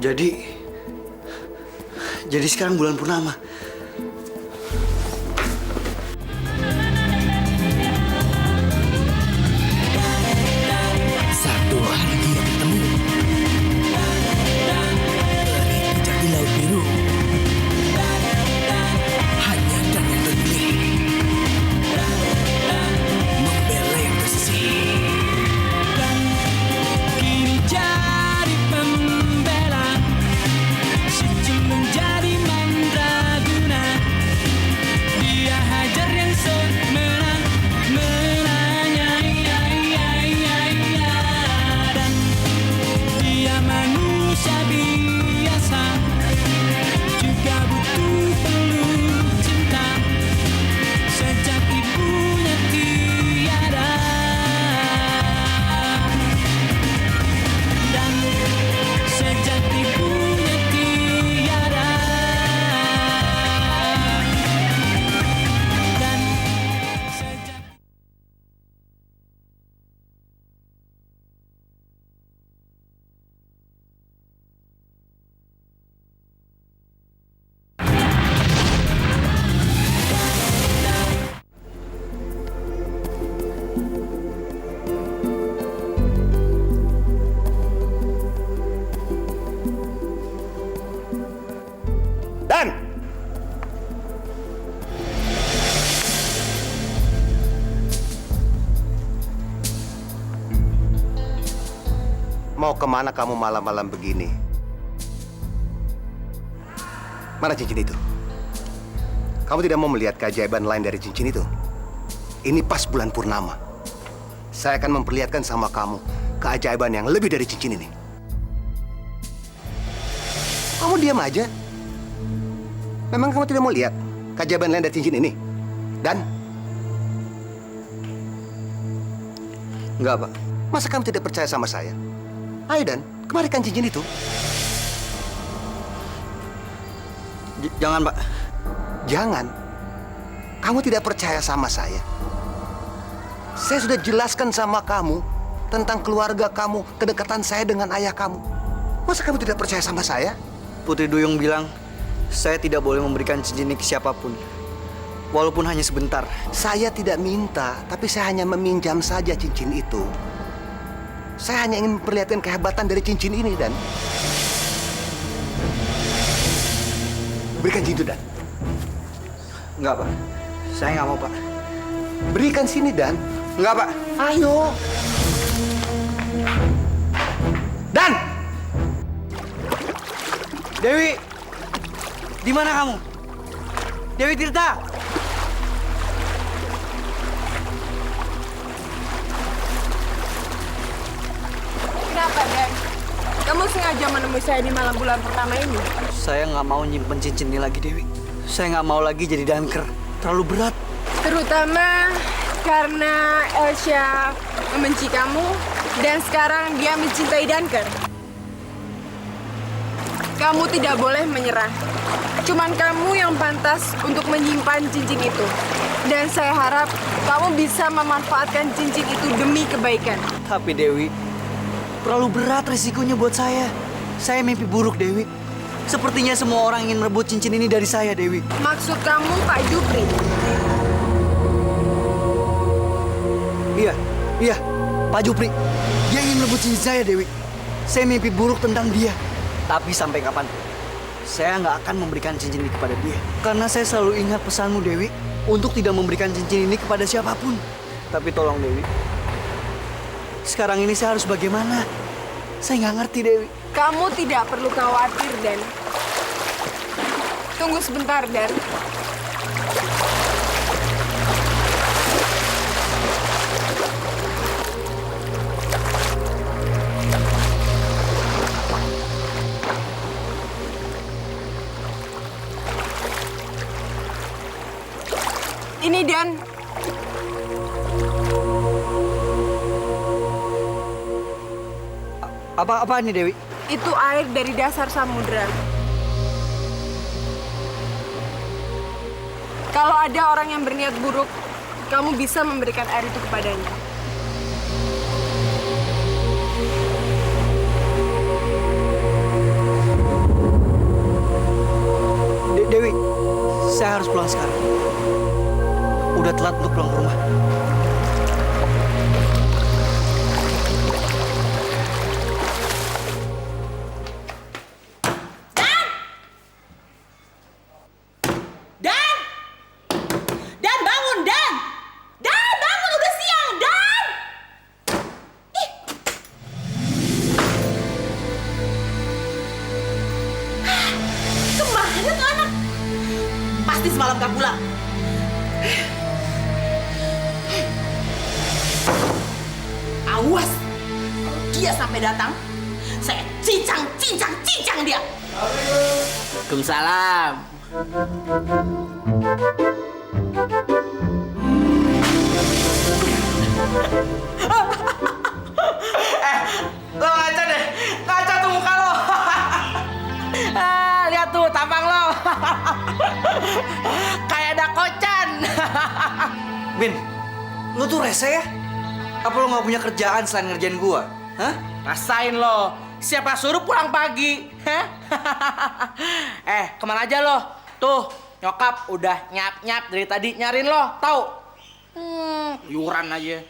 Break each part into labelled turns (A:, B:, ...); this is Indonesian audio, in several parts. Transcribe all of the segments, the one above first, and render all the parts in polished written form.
A: Jadi sekarang bulan purnama.
B: Satu hari dia bertemu peri di laut biru. Hanya dan yang terpilih membela yang tersisih.
C: Kini jadi pembela, si jin menjadi mandraguna. Dia hajar yang menang, menanya, dan dia manusia biasa, juga butuh peluk cinta. Sejak ibunya tiada, dan sejak ibunya tiada, dan sejak
D: Dan mau kemana kamu malam-malam begini? Mana cincin itu? Kamu tidak mau melihat keajaiban lain dari cincin itu? Ini pas bulan purnama. Saya akan memperlihatkan sama kamu keajaiban yang lebih dari cincin ini. Kamu diam aja. Memang kamu tidak mau lihat keajaiban lain dari cincin ini? Dan?
A: Enggak, Pak.
D: Masa kamu tidak percaya sama saya? Ayo Dan, kemarikan cincin itu.
A: Jangan, Pak.
D: Jangan. Kamu tidak percaya sama saya. Saya sudah jelaskan sama kamu tentang keluarga kamu, kedekatan saya dengan ayah kamu. Masa kamu tidak percaya sama saya?
A: Putri Duyung bilang saya tidak boleh memberikan cincin ini ke siapapun, walaupun hanya sebentar.
D: Saya tidak minta, tapi saya hanya meminjam saja cincin itu. Saya hanya ingin memperlihatkan kehebatan dari cincin ini, Dan. Berikan cincin itu, Dan.
A: Enggak, Pak. Saya nggak mau, Pak.
D: Berikan sini, Dan.
A: Enggak, Pak.
D: Ayo. Dan!
A: Dewi! Di mana kamu? Dewi Tirta!
E: Kenapa, Dan? Kamu sengaja menemui saya di malam bulan pertama ini?
A: Saya nggak mau nyimpen cincin ini lagi, Dewi. Saya nggak mau lagi jadi danker. Terlalu berat.
E: Terutama karena Elsa membenci kamu dan sekarang dia mencintai Danker. Kamu tidak boleh menyerah. Cuman kamu yang pantas untuk menyimpan cincin itu. Dan saya harap kamu bisa memanfaatkan cincin itu demi kebaikan.
A: Tapi Dewi, terlalu berat risikonya buat saya. Saya mimpi buruk, Dewi. Sepertinya semua orang ingin merebut cincin ini dari saya, Dewi.
E: Maksud kamu Pak Jupri?
A: Iya, Pak Jupri. Dia ingin merebut cincin saya, Dewi. Saya mimpi buruk tentang dia. Tapi sampai kapan? Saya nggak akan memberikan cincin ini kepada dia. Karena saya selalu ingat pesanmu, Dewi, untuk tidak memberikan cincin ini kepada siapapun. Tapi tolong, Dewi. Sekarang ini saya harus bagaimana? Saya nggak ngerti, Dewi.
E: Kamu tidak perlu khawatir, Dan. Tunggu sebentar, Dan. Ini, Dan.
A: Apa ini, Dewi?
E: Itu air dari dasar samudra. Kalau ada orang yang berniat buruk, kamu bisa memberikan air itu kepadanya.
A: Dewi, saya harus pulang sekarang. Udah telat untuk pulang ke rumah.
F: Dan! Dan bangun, Dan! Dan bangun, udah siang, Dan! Ih. Kemana tuh anak? Pasti semalam gak pulang. Awas, kalau dia sampai datang, saya cincang dia.
C: Waalaikumsalam.
F: Lo ngaca deh, ngaca tuh muka lo. Lihat tuh tampang lo. Kayak ada kocan.
A: Bin, lu tuh rese ya? Apa lu nggak punya kerjaan selain ngerjain gua? Hah?
F: Rasain lo, siapa suruh pulang pagi? Hah? Kemana aja lo? Tuh, nyokap udah nyap-nyap dari tadi nyariin lo, tahu? Yuran aja.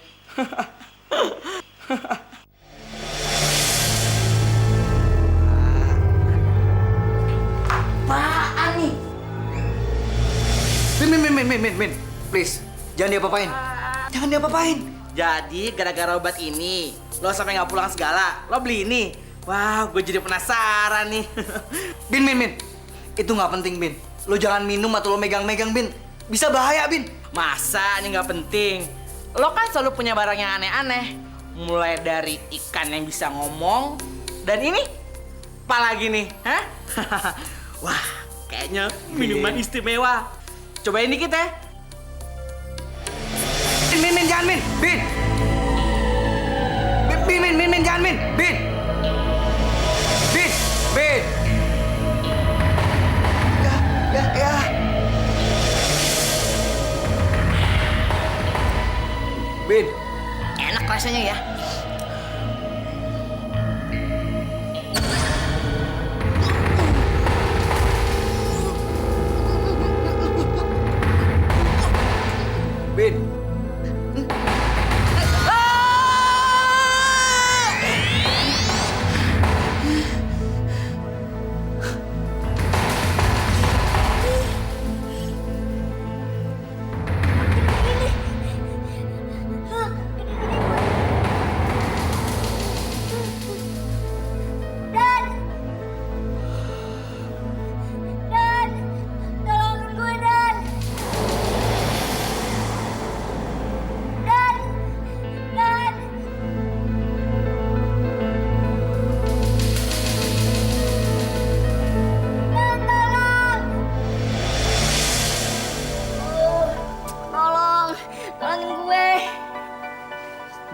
F: Apaan nih?
A: Bin, please, jangan diapa-apain. Jangan diapa-apain.
F: Jadi gara-gara obat ini, lo sampai nggak pulang segala, lo beli ini. Wah, gue jadi penasaran nih.
A: Bin, itu nggak penting, Bin. Lu jangan minum atau lo megang-megang, Bin. Bisa bahaya, Bin.
F: Masa ini nggak penting? Lo kan selalu punya barang yang aneh-aneh. Mulai dari ikan yang bisa ngomong, dan ini apa lagi nih? Hah? Wah, kayaknya minuman istimewa. Cobain dikit ya.
A: Bin, jangan, Bin. Bin, jangan, Bin. Bin. Ya. Bin.
F: Enak rasanya ya.
A: Bin.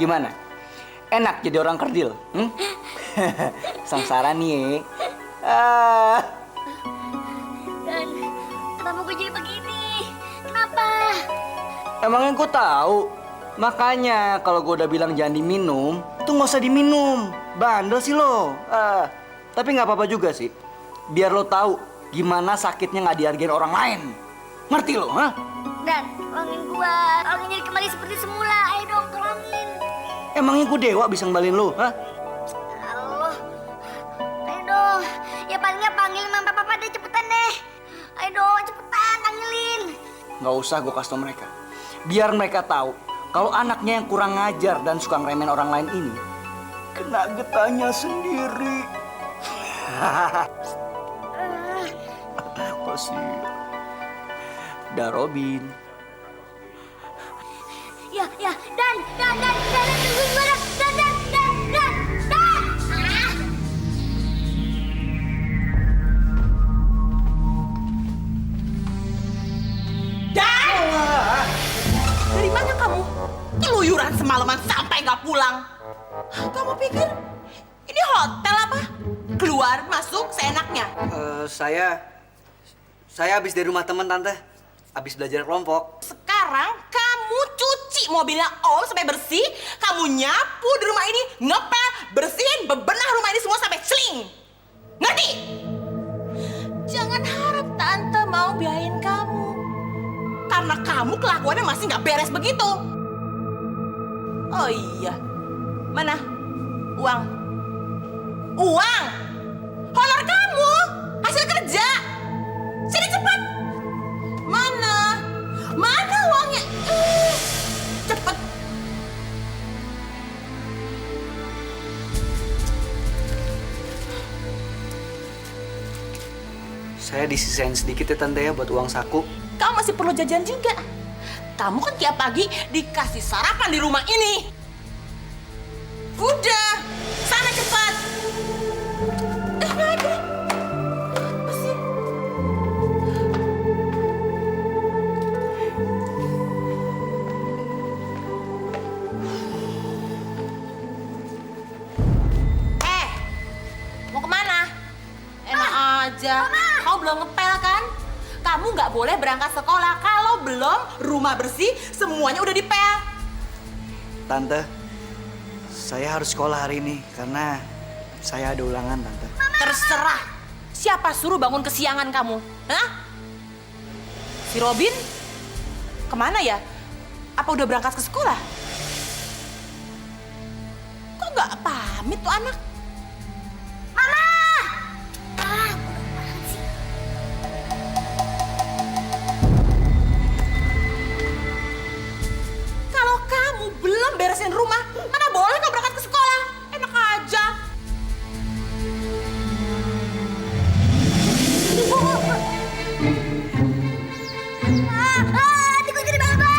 A: Gimana? Enak jadi orang kerdil? Sengsara nih.
G: Dan kenapa gue jadi begini? Kenapa?
A: Emangnya gue tahu. Makanya kalau gue udah bilang jangan diminum, itu nggak usah diminum. Bandel sih lo. Tapi nggak apa-apa juga sih. Biar lo tahu gimana sakitnya nggak dihargain orang lain. Ngerti lo, ha?
G: Dan tolongin gue, tolongin jadi kembali seperti semula. Ayo dong, tolongin.
A: Emangnya gue dewa bisa ngembalin lo, ha?
G: Allah, ayo dong. Ya palingnya panggil mama papa deh, cepetan deh. Ayo dong, cepetan panggilin.
A: Nggak usah gue kasih tau mereka. Biar mereka tahu kalau anaknya yang kurang ngajar dan suka ngeremehin orang lain ini kena getahnya sendiri. Kasihan. Udah Robin.
G: Ya, Dan tungguin gue, Dan.
F: Dan! Dari mana kamu? Keluyuran semalaman sampai nggak pulang. Kamu pikir ini hotel apa? Keluar, masuk, seenaknya.
A: Saya habis dari rumah teman tante. Habis belajar kelompok.
F: Sekarang kamu cuci mobilnya Om sampai bersih. Kamu nyapu di rumah ini, ngepel, bersihin, bebenah rumah ini semua sampai sling. Ngerti? Jangan harap Tante mau biayain kamu. Karena kamu kelakuannya masih nggak beres begitu. Oh iya, mana uang? Uang? Honor kamu, hasil kerja. Sini cepat. Mana? Mana uangnya? Cepet.
A: Saya disisain sedikit ya tante ya buat uang saku.
F: Kamu masih perlu jajan juga. Kamu kan tiap pagi dikasih sarapan di rumah ini. Udah, sana cepat. Nggak ada. Apa sih? Mau kemana? Enak aja. Kamu belum ngepel kan? Kamu nggak boleh berangkat sekolah kalau belum rumah bersih, semuanya udah dipel.
A: Tante, saya harus sekolah hari ini karena saya ada ulangan, Tante.
F: Terserah. Siapa suruh bangun kesiangan kamu? Hah? Si Robin? Kemana ya? Apa udah berangkat ke sekolah? Kok nggak pamit tuh anak?
G: Mama! Ah, bodoh banget sih.
F: Kalau kamu belum beresin rumah, mana boleh kau berangkat ke sekolah? Enak aja.
G: Tikus gede banget, Bang.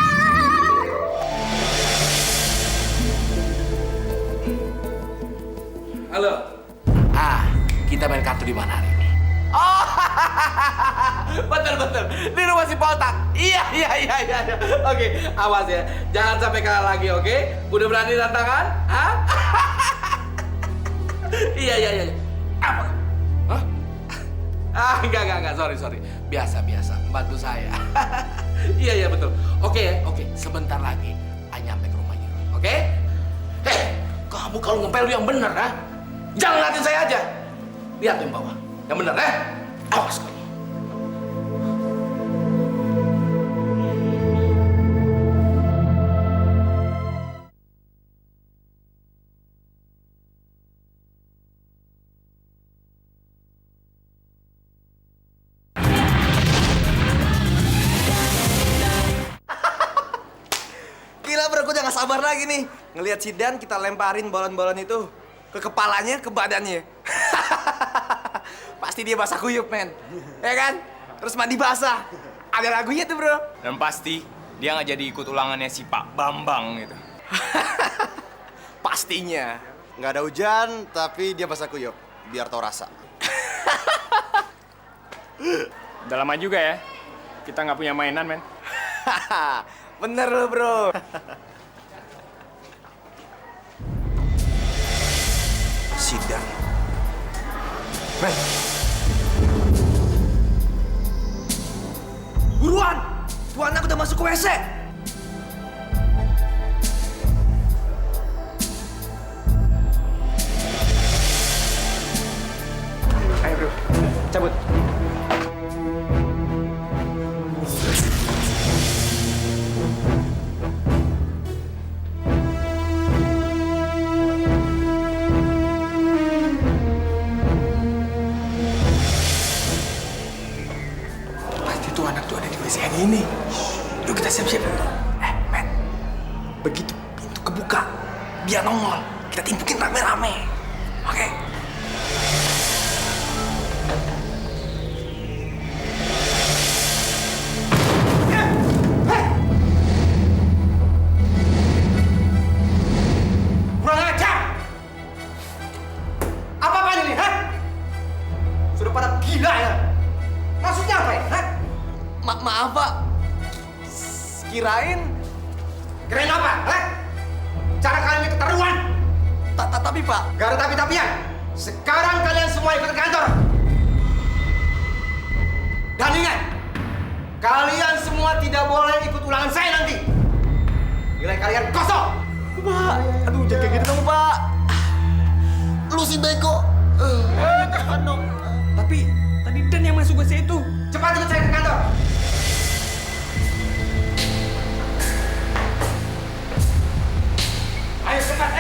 B: Halo. Kita main kartu di mana hari ini?
H: Oh, betul. Di rumah si Poltak. Iya. Oke, awas ya. Jangan sampai kalah lagi, oke? Udah berani tantangan? Hah? Iya. Apa? Hah? Enggak. Sorry. Biasa. Bantu saya. Iya, betul. Oke. Sebentar lagi. Nyampe ke rumahnya. Oke? Kamu kalau ngepel yang bener, ha? Jangan liatin saya aja. Lihat yang bawah. Yang bener, awas kamu.
I: Gila bro, gue udah gak sabar lagi nih. Ngelihat si Dan kita lemparin balon-balon itu ke kepalanya, ke badannya. Pasti dia basah kuyup, men. Ya kan? Terus mandi basah. Ada lagunya tuh, bro.
J: Dan pasti dia nggak jadi ikut ulangannya si Pak Bambang gitu.
I: Pastinya. Nggak ada hujan, tapi dia basah kuyup. Biar tau rasa.
J: Udah lama juga ya, kita nggak punya mainan, men.
I: Bener lo, bro. Si Dan. Men. Buruan! Tuh anak udah masuk ke WC. Ayo bro, cabut. Pasti tuh anak tuh ada di WC yang ini. Yuk kita siap-siap. Men, begitu pintu kebuka, dia nongol. Kita timpukin rame-rame. Oke? Kurang ajar! Apa-apaan ini, ha? Sudah pada gila ya? Maksudnya apa ya, ha? Maaf, Pak. Kirain apa, ha? Cara kalian ini keterlaluan. Tapi, Pak. Gak ada tapi-tapian. Sekarang kalian semua ikut ke kantor. Dan ingat, kalian semua tidak boleh ikut ulangan saya nanti. Nilai kalian kosong. Pak, aduh jangan kayak gitu dong, Pak. Lu si bego. Tapi tadi Dan yang masuk ke situ. Cepat ikut saya ke kantor. Ayo cepat,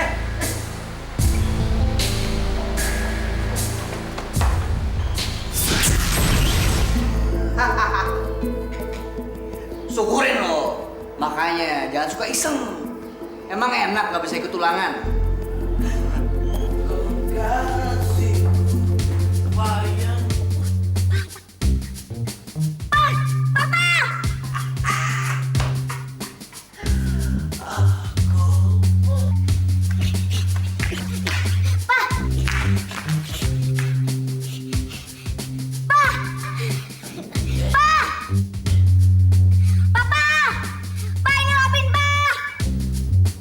A: Syukurin lo. Makanya jangan suka iseng. Emang enak nggak bisa ikut ulangan.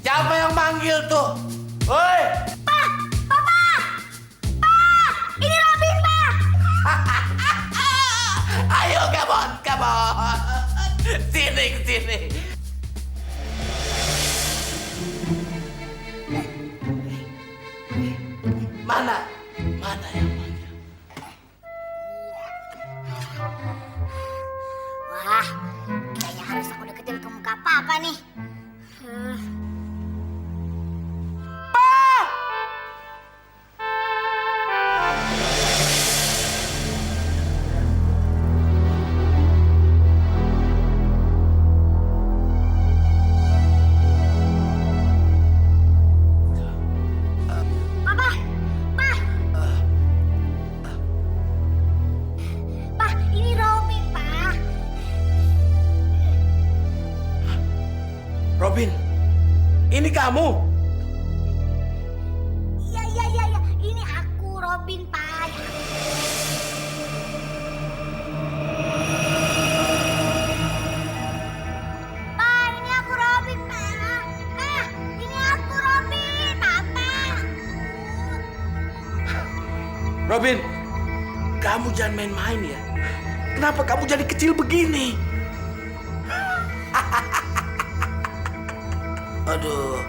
H: Siapa yang manggil tuh? Woi!
G: Ini Robin, Pak.
H: Ayo, come on, come on. Sini, sini. Mana? Mana yang manggil?
G: Wah, kayaknya harus aku deketin ke muka Papa nih. Papa, Pa. Pa, ini Robin, Pa.
H: Robin, ini kamu?
G: Iya. Ini aku, Robin, Pa. Pa, ini aku Robin, Pa. Pa, ini aku Robin, Papa.
H: Robin, kamu jangan main-main ya. Kenapa kamu jadi kecil begini? Aduh,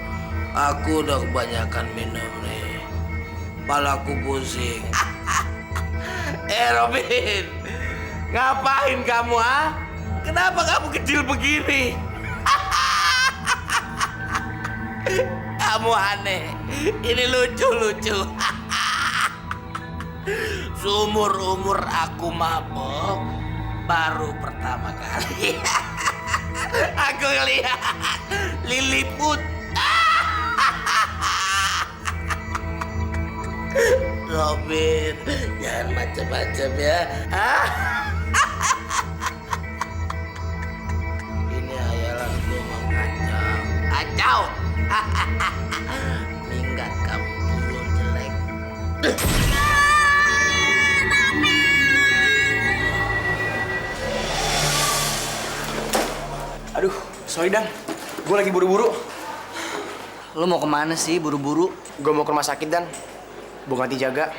H: aku udah kebanyakan minum nih. Kepalaku pusing. Robin, ngapain kamu, ah? Kenapa kamu kecil begini? Kamu aneh. Ini lucu-lucu. Seumur-umur aku mabok, baru pertama kali aku lihat Lilliput. Robin, jangan macam-macam ya. Ini hayalan gue mau kacau. Kacau. Minggat kamu tuyul jelek.
I: Aduh, sorry Dan. Gue lagi buru-buru.
A: Lo mau kemana sih buru-buru?
I: Gue mau ke rumah sakit Dan. Gue ganti jaga.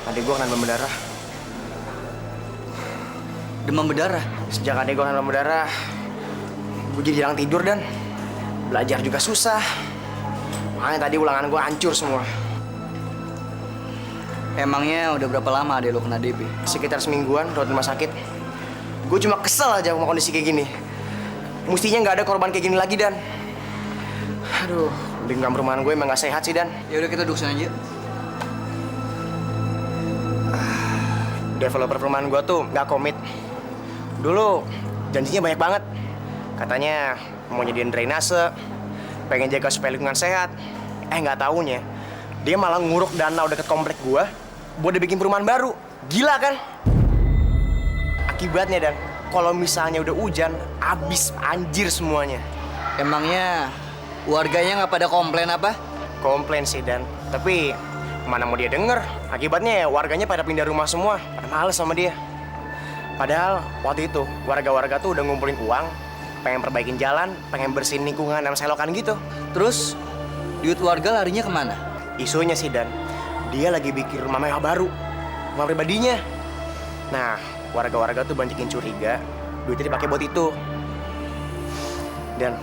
I: Nanti gue kena demam berdarah.
A: Demam berdarah?
I: Sejak adek gue kena demam berdarah, gue jadi jarang tidur Dan. Belajar juga susah. Makanya tadi ulangan gue hancur semua.
A: Emangnya udah berapa lama adek lo kena DB?
I: Sekitar semingguan rawat di rumah sakit. Gue cuma kesel aja sama kondisi kayak gini. Mestinya nggak ada korban kayak gini lagi Dan. Aduh, lingkungan perumahan gue emang nggak sehat sih Dan.
A: Ya udah kita duduk sana aja.
I: Developer perumahan gue tuh nggak komit. Dulu janjinya banyak banget. Katanya mau nyediain drainase, pengen jaga supaya lingkungan sehat. Nggak taunya dia malah nguruk danau deket komplek gue buat dibikin perumahan baru. Gila kan? Akibatnya Dan, kalau misalnya udah hujan, abis anjir semuanya.
A: Emangnya warganya nggak pada komplain apa?
I: Komplain sih Dan, tapi mana mau dia denger? Akibatnya warganya pada pindah rumah semua, pada males sama dia. Padahal waktu itu warga-warga tuh udah ngumpulin uang, pengen perbaikin jalan, pengen bersihin lingkungan dan selokan gitu.
A: Terus duit warga larinya kemana?
I: Isunya sih Dan, dia lagi bikin rumah mewah baru, rumah pribadinya. Nah, warga-warga tuh banyakin curiga, duitnya dipakai buat itu. Dan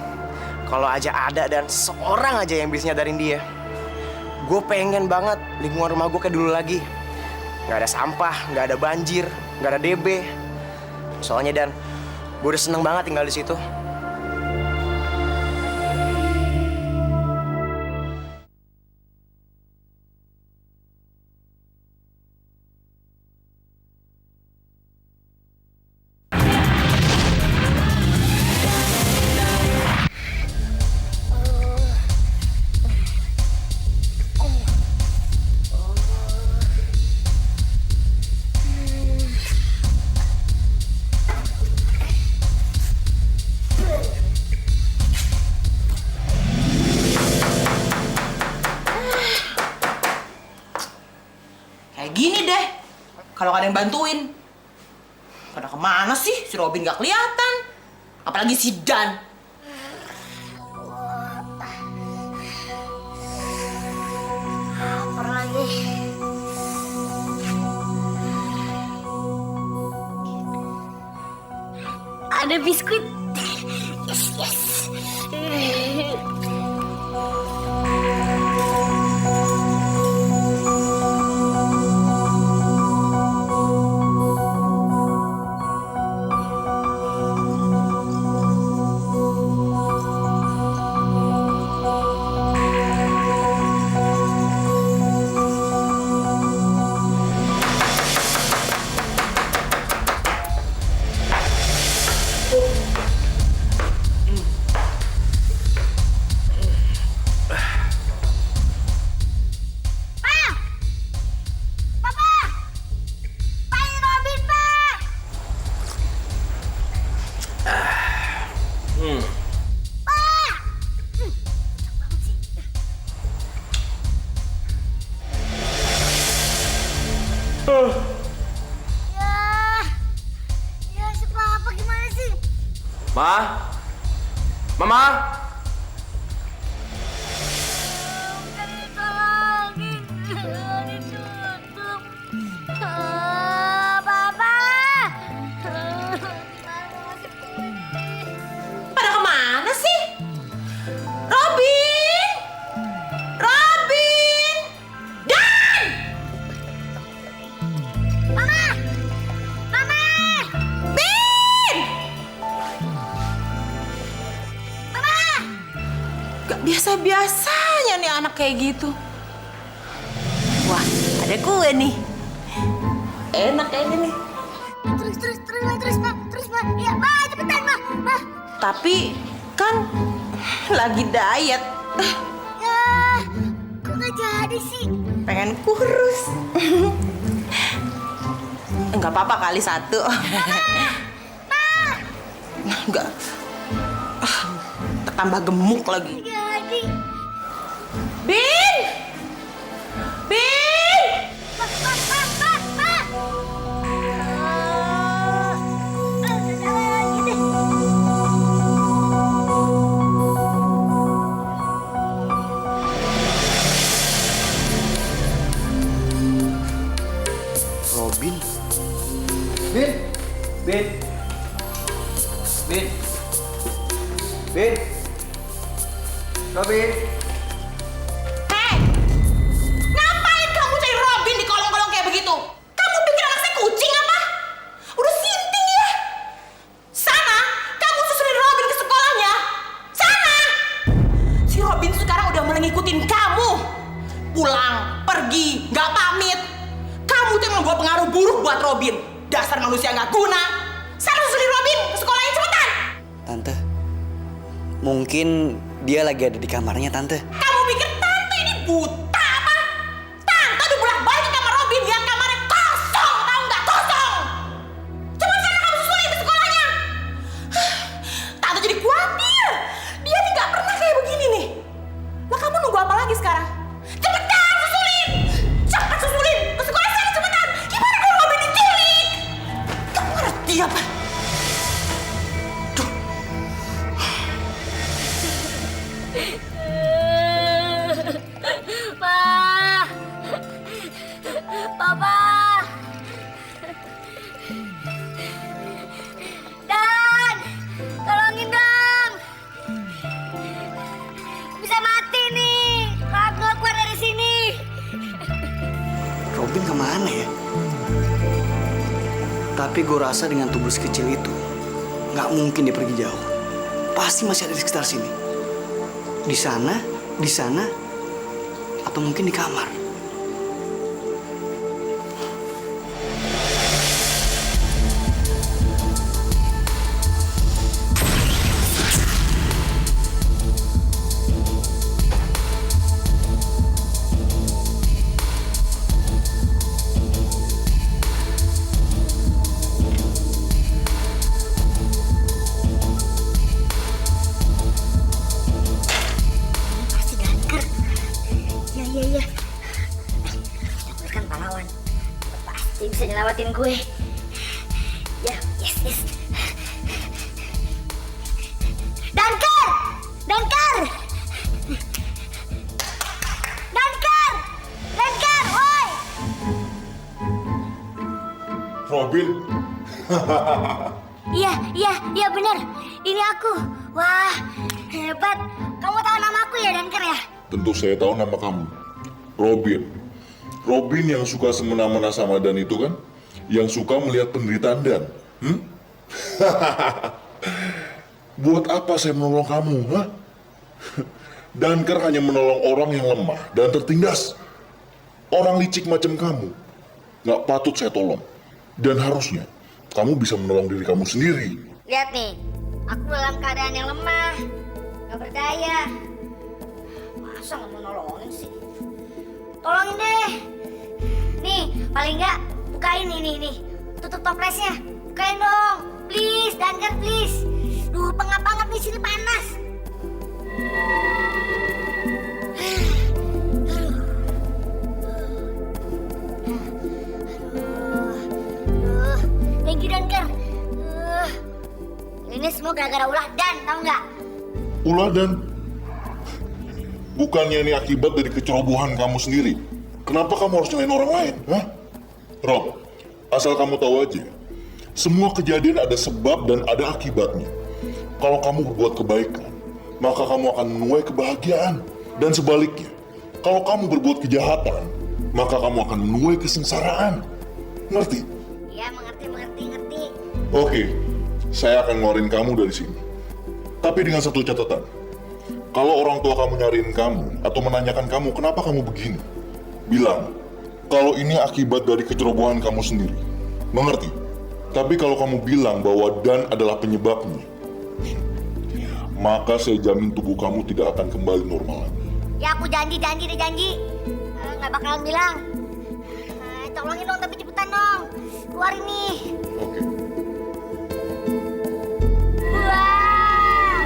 I: kalau aja ada Dan seorang aja yang bisa nyadarin dia, gue pengen banget lingkungan rumah gue kayak dulu lagi. Nggak ada sampah, nggak ada banjir, nggak ada DB. Soalnya Dan, gue udah seneng banget tinggal di situ.
F: Kayak gini deh, kalau gak ada yang bantuin. Pada kemana sih? Si Robin gak kelihatan. Apalagi si Dan.
G: Lapar lagi. Ada biskuit. Yes, yes. Ya, si Papa gimana sih?
H: Ma? Mama?
G: Udah ditolongin, ditutup. Papa!
F: Pada kemana sih? Robin! Robin! Dan!
G: Mama! Mama!
F: Bin!
G: Mama!
F: Gak biasa-biasanya nih anak kayak gitu. Wah, ada kue nih. Enak kayaknya nih.
G: Terus, Ma. Ya, Ma, cepetan, Ma.
F: Tapi kan lagi diet.
G: Ya, kok nggak jadi sih?
F: Pengen kurus. Enggak apa-apa kali satu. Enggak. Tambah gemuk lagi.
G: Jadi.
F: Bin! Bin!
G: Ma. Udah lagi deh.
A: Robin. Bin. Bin. Bin. Bin. Robin.
F: Hei! Ngapain kamu cari Robin di kolong-kolong kayak begitu? Kamu pikir anak saya kucing apa? Udah sinting ya? Sana, kamu susulin Robin ke sekolahnya. Sana! Si Robin sekarang udah mulai ngikutin kamu. Pulang, pergi, nggak pamit. Kamu tuh emang buat pengaruh buruk buat Robin. Dasar manusia nggak guna. Sana susulin Robin ke sekolahnya cepetan.
A: Tante, mungkin dia lagi ada di kamarnya, Tante.
F: Kamu pikir tante ini buta apa? Tante udah bolak-balik ke kamar Robin, lihat kamarnya kosong, tahu nggak kosong? Coba sana kamu susulin ke sekolahnya. Tante jadi khawatir. Dia nih nggak pernah kayak begini nih. Lah kamu nunggu apa lagi sekarang? Cepetan susulin, cepat susulin ke sekolah sana cepetan. Gimana kalau Robin diculik? Kamu ngerti apa?
A: Tapi gue rasa dengan tubuh sekecil itu, nggak mungkin dia pergi jauh. Pasti masih ada di sekitar sini. Di sana, atau mungkin di kamar.
G: Pasti Danker. Iya. Kita kan pahlawan. Pasti bisa nyelamatin gue. Ya, yes. Danker! Woi!
K: Robin,
G: Iya benar. Ini aku. Wah, hebat. Kamu tahu nama aku ya, Danker ya?
K: tentu saya tahu nama kamu. Robin. Robin yang suka semena-mena sama Dan itu kan? Yang suka melihat penderitaan Dan. Buat apa saya menolong kamu, ha? Danker hanya menolong orang yang lemah dan tertindas. Orang licik macam kamu nggak patut saya tolong. Dan harusnya kamu bisa menolong diri kamu sendiri.
G: Lihat nih, aku dalam keadaan yang lemah, nggak berdaya. Masa nggak mau nolongin sih? Tolongin deh. Nih, paling nggak bukain ini. Tutup toplesnya. Bukain dong. Please, Danker, please. Duh, pengap-pengap di sini panas. Thank you, Danker. Ini semua gara-gara ulah Dan, tau nggak?
K: Ulah Dan? Bukannya ini akibat dari kecerobohan kamu sendiri? Kenapa kamu harus nyalain orang lain? Hah? Rob, asal kamu tahu aja, semua kejadian ada sebab dan ada akibatnya. Kalau kamu berbuat kebaikan, maka kamu akan menuai kebahagiaan. Dan sebaliknya, kalau kamu berbuat kejahatan, maka kamu akan menuai kesengsaraan. Ngerti?
G: Iya, mengerti.
K: Oke, saya akan ngeluarin kamu dari sini. Tapi dengan satu catatan. Kalau orang tua kamu nyariin kamu atau menanyakan kamu kenapa kamu begini, bilang kalau ini akibat dari kecerobohan kamu sendiri. Mengerti? Tapi kalau kamu bilang bahwa Dan adalah penyebabnya, maka saya jamin tubuh kamu tidak akan kembali normal lagi.
G: Ya aku janji. Nggak bakalan bilang. Tolongin dong, tapi cepetan dong. Keluarin nih.
K: Oke.
G: Wah,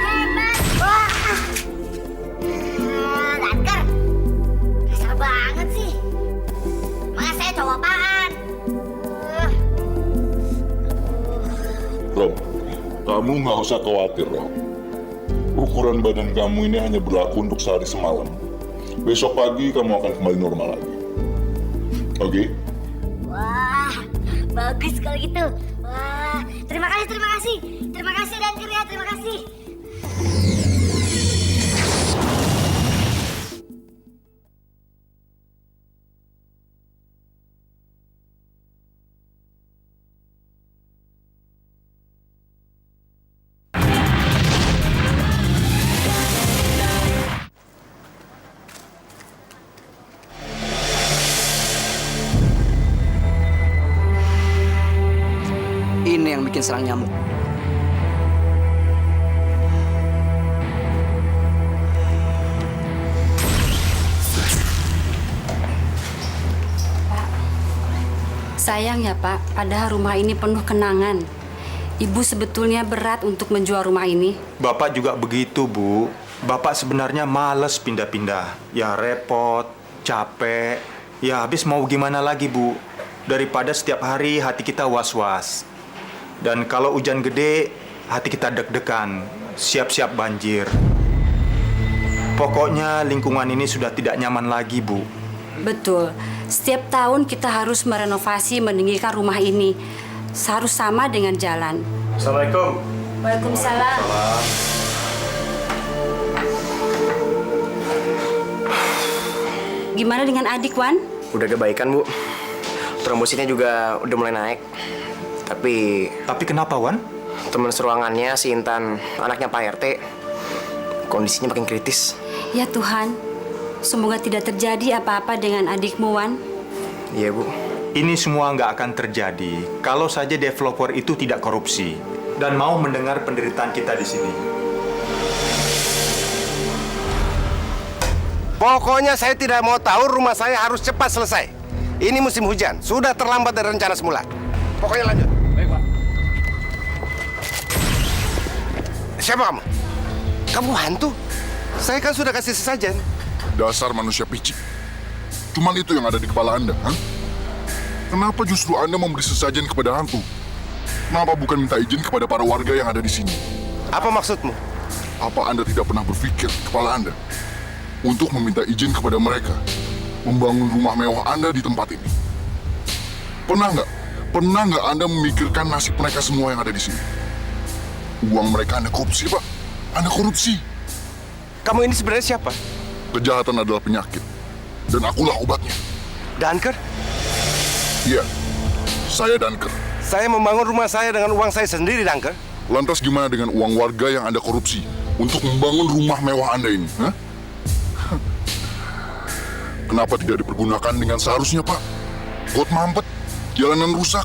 G: hebat. Wah. Danker. Kasar banget sih. Makanya saya cowok apaan?
K: Rob, kamu nggak usah khawatir, Rob. Ukuran badan kamu ini hanya berlaku untuk sehari semalam. Besok pagi kamu akan kembali normal lagi. Oke?
G: Wah, bagus kalau gitu. Wah, terima kasih. Terima kasih Danker ya, terima kasih.
A: Ini yang bikin serang nyamuk.
L: Sayang ya Pak, padahal rumah ini penuh kenangan. Ibu sebetulnya berat untuk menjual rumah ini.
M: Bapak juga begitu, Bu. Bapak sebenarnya males pindah-pindah. Ya repot, capek. Ya habis mau gimana lagi, Bu? Daripada setiap hari hati kita was-was. Dan kalau hujan gede, hati kita deg-degan. Siap-siap banjir. Pokoknya lingkungan ini sudah tidak nyaman lagi, Bu.
L: Betul. Setiap tahun kita harus merenovasi, meninggikan rumah ini. Harus sama dengan jalan.
M: Assalamualaikum.
L: Waalaikumsalam. Gimana dengan adik, Wan?
I: Udah ada baikan, Bu. Trombositnya juga udah mulai naik. Tapi
M: kenapa, Wan?
I: Teman seruangannya si Intan, anaknya Pak RT, kondisinya makin kritis.
L: Ya Tuhan, semoga tidak terjadi apa-apa dengan adikmu, Wan.
I: Iya, Bu.
M: Ini semua nggak akan terjadi kalau saja developer itu tidak korupsi dan mau mendengar penderitaan kita di sini.
D: Pokoknya saya tidak mau tahu, rumah saya harus cepat selesai. Ini musim hujan, sudah terlambat dari rencana semula. Pokoknya lanjut.
H: Baik, Pak.
D: Siapa kamu? Kamu hantu? Saya kan sudah kasih sesajen.
K: Dasar manusia picik. Cuman itu yang ada di kepala Anda, ha? Kenapa justru Anda memberi sesajen kepada hantu? Kenapa bukan minta izin kepada para warga yang ada di sini?
D: Apa maksudmu?
K: Apa Anda tidak pernah berpikir kepala Anda untuk meminta izin kepada mereka membangun rumah mewah Anda di tempat ini? Pernah nggak Anda memikirkan nasib mereka semua yang ada di sini? Uang mereka Anda korupsi, Pak. Anda korupsi.
D: Kamu ini sebenarnya siapa?
K: Kejahatan adalah penyakit, dan akulah obatnya.
D: Danker?
K: Iya, saya Danker.
D: Saya membangun rumah saya dengan uang saya sendiri, Danker.
K: Lantas gimana dengan uang warga yang Anda korupsi untuk membangun rumah mewah Anda ini? Hah? Kenapa tidak dipergunakan dengan seharusnya, Pak? Got mampet, jalanan rusak,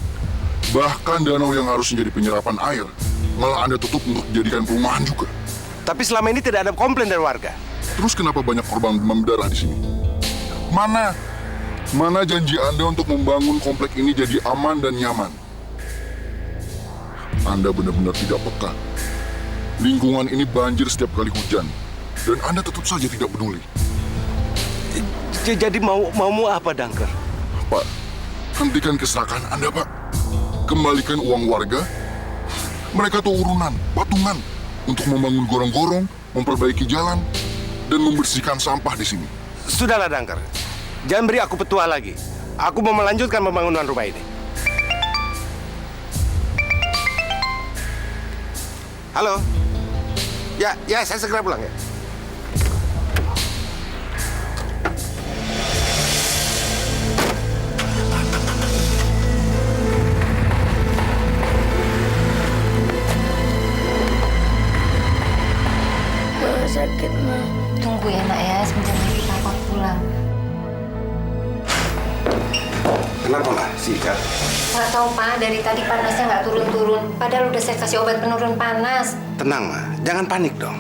K: bahkan danau yang harus menjadi penyerapan air malah Anda tutup untuk dijadikan perumahan juga.
D: Tapi selama ini tidak ada komplain dari warga.
K: Terus kenapa banyak korban demam berdarah di sini? Mana janji Anda untuk membangun komplek ini jadi aman dan nyaman? Anda benar-benar tidak peka. Lingkungan ini banjir setiap kali hujan, dan Anda tetap saja tidak peduli.
D: Jadi maumu apa, Danker?
K: Pak, hentikan keserakahan Anda, Pak. Kembalikan uang warga. Mereka tuh urunan, patungan untuk membangun gorong-gorong, memperbaiki jalan, dan membersihkan sampah di sini.
D: Sudahlah, Danker. Jangan beri aku petua lagi. Aku mau melanjutkan pembangunan rumah ini. Halo? Ya, saya segera pulang ya.
G: Sakit, Ma. Tunggu ya, Nak ya. Sebentar lagi Papa pulang.
D: Kenapa, Ma? Sikat?
G: Nggak tahu, Pak. Dari tadi panasnya nggak turun-turun. Padahal udah saya kasih obat penurun panas.
D: Tenang, Ma. Jangan panik dong.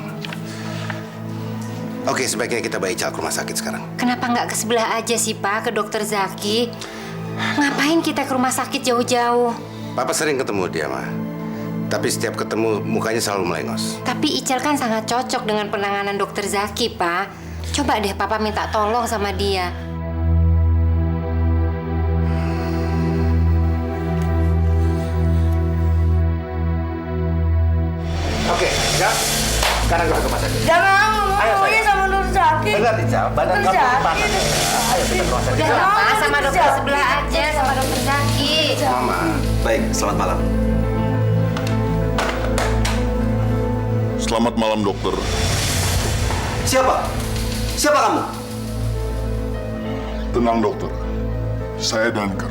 D: Oke, sebaiknya kita bawa Ical ke rumah sakit sekarang.
G: Kenapa nggak ke sebelah aja sih, Pak? Ke dokter Zaki. Ngapain kita ke rumah sakit jauh-jauh?
D: Papa sering ketemu dia, Ma. Tapi setiap ketemu, mukanya selalu melengos.
G: Tapi Ical kan sangat cocok dengan penanganan dokter Zaki, Pak. Coba deh Papa minta tolong sama dia.
D: Oke, ya. Sekarang kita ke rumah sakit.
G: Jangan, maunya sama dokter Zaki.
D: Benar, Ical. Badan kamu panas. Ayo kita ke rumah sakit.
G: Udah, Pak. Sama dokter sebelah aja, sama dokter Zaki.
D: Mama.
A: Baik, selamat malam.
K: Selamat malam, dokter.
A: Siapa? Siapa kamu?
K: Tenang, dokter. Saya Danker.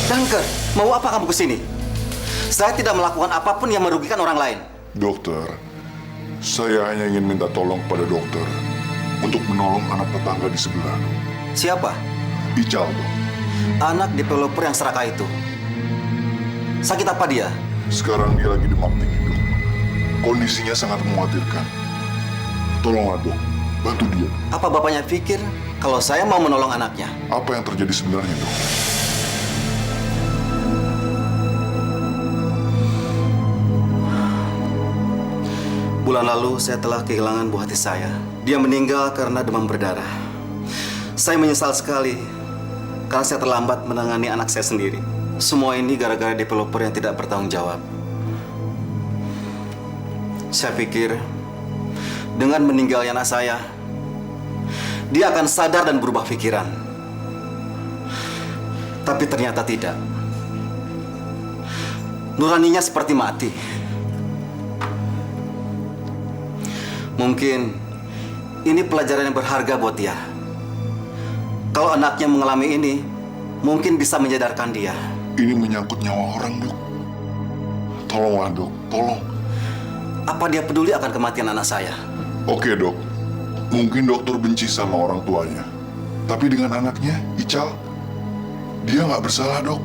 A: Danker, mau apa kamu kesini? Saya tidak melakukan apapun yang merugikan orang lain.
K: Dokter, saya hanya ingin minta tolong kepada dokter untuk menolong anak tetangga di sebelah.
A: Siapa?
K: Ical, dok.
A: Anak developer yang serakah itu. Sakit apa dia?
K: Sekarang dia lagi demam tinggi, dok. Kondisinya sangat mengkhawatirkan. Tolonglah, dok. Bantu dia.
A: Apa bapaknya pikir kalau saya mau menolong anaknya?
K: Apa yang terjadi sebenarnya, dok?
A: Bulan lalu saya telah kehilangan buah hati saya. Dia meninggal karena demam berdarah. Saya menyesal sekali karena saya terlambat menangani anak saya sendiri. Semua ini gara-gara developer yang tidak bertanggung jawab. Saya pikir dengan meninggalnya anak saya, dia akan sadar dan berubah pikiran. Tapi ternyata tidak. Nuraninya seperti mati. Mungkin ini pelajaran yang berharga buat dia. Kalau anaknya mengalami ini, mungkin bisa menyadarkan dia.
K: Ini menyangkut nyawa orang, Dok. Tolonglah, Dok. Tolong.
N: Apa dia peduli akan kematian anak saya?
K: Oke, Dok. Mungkin dokter benci sama orang tuanya. Tapi dengan anaknya, Ical, dia nggak bersalah, Dok.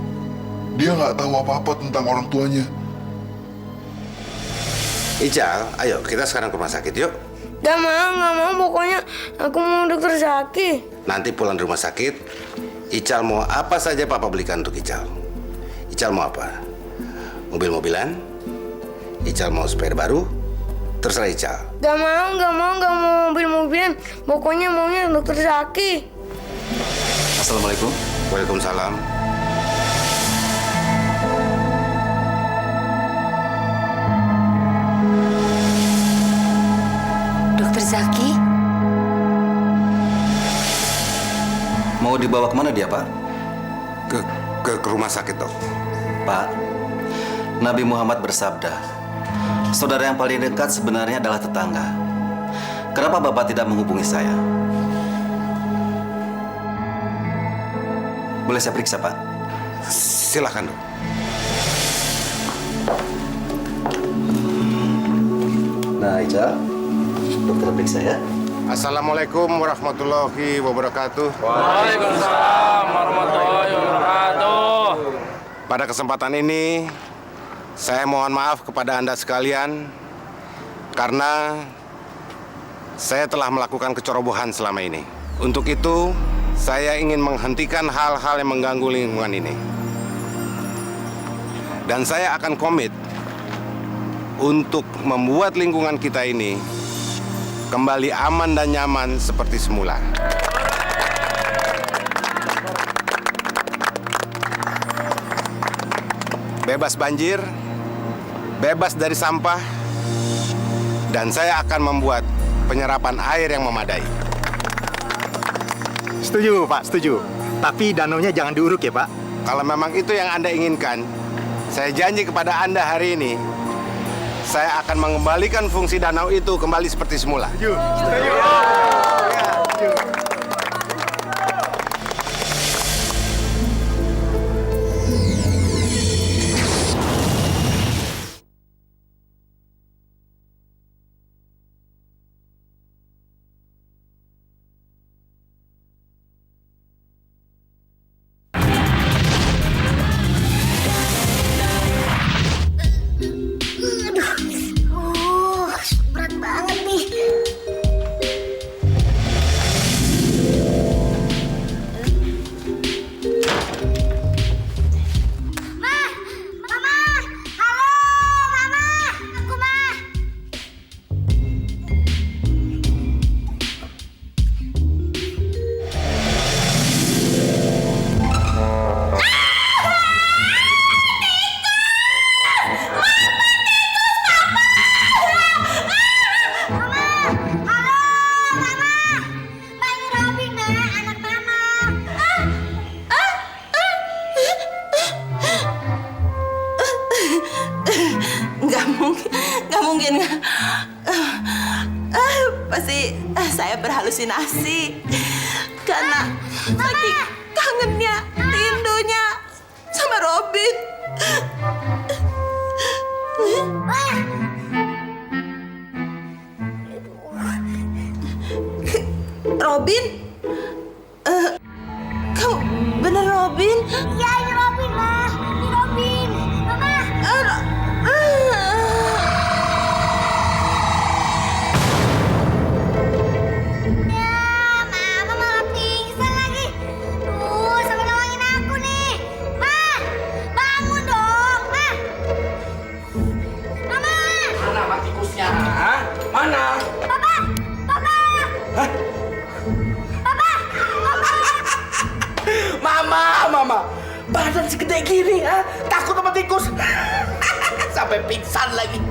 K: Dia nggak tahu apa-apa tentang orang tuanya.
O: Ical, ayo kita sekarang ke rumah sakit yuk.
P: Gak mau, pokoknya aku mau dokter Zaki.
O: Nanti pulang di rumah sakit, Ical mau apa saja Papa belikan untuk Ical. Ical mau apa? Mobil-mobilan? Ical mau sepeda baru? Terserah Ical.
P: Gak mau mobil-mobilan. Pokoknya maunya dokter Zaki.
N: Assalamualaikum.
O: Waalaikumsalam.
L: Dokter Zaki?
N: Mau dibawa kemana dia, Pak?
O: Ke rumah sakit, Dok.
N: Pak, Nabi Muhammad bersabda, saudara yang paling dekat sebenarnya adalah tetangga. Kenapa Bapak tidak menghubungi saya? Boleh saya periksa, Pak?
O: Silakan, Dok.
N: Nah, Ica, dokter periksa ya.
O: Assalamualaikum warahmatullahi wabarakatuh.
B: Waalaikumsalam warahmatullahi wabarakatuh.
O: Pada kesempatan ini, saya mohon maaf kepada Anda sekalian karena saya telah melakukan kecerobohan selama ini. Untuk itu, saya ingin menghentikan hal-hal yang mengganggu lingkungan ini. Dan saya akan komit untuk membuat lingkungan kita ini kembali aman dan nyaman seperti semula. Bebas banjir, bebas dari sampah, dan saya akan membuat penyerapan air yang memadai.
M: Setuju, Pak, setuju. Tapi danaunya jangan diuruk ya, Pak.
O: Kalau memang itu yang Anda inginkan, saya janji kepada Anda hari ini, saya akan mengembalikan fungsi danau itu kembali seperti semula.
M: Setuju. Setuju.
G: Berat banget nih.
Q: Nggak mungkin. Pasti saya berhalusinasi karena saking kangennya, rindunya sama Robin. Robin? Kamu bener Robin?
G: Iya, ini Robin, Ma. Ini Robin. Mama. Mama malah pingsan lagi. Tuh, sampai nolongin aku nih. Ma, bangun dong, Ma. Mama.
B: Mana mak tikusnya? Hah? Mana?
G: Papa, Papa.
B: Hah?
G: Papa, Papa.
B: Mama. Badan segede gini, ha? Takut sama tikus. Sampai pingsan lagi.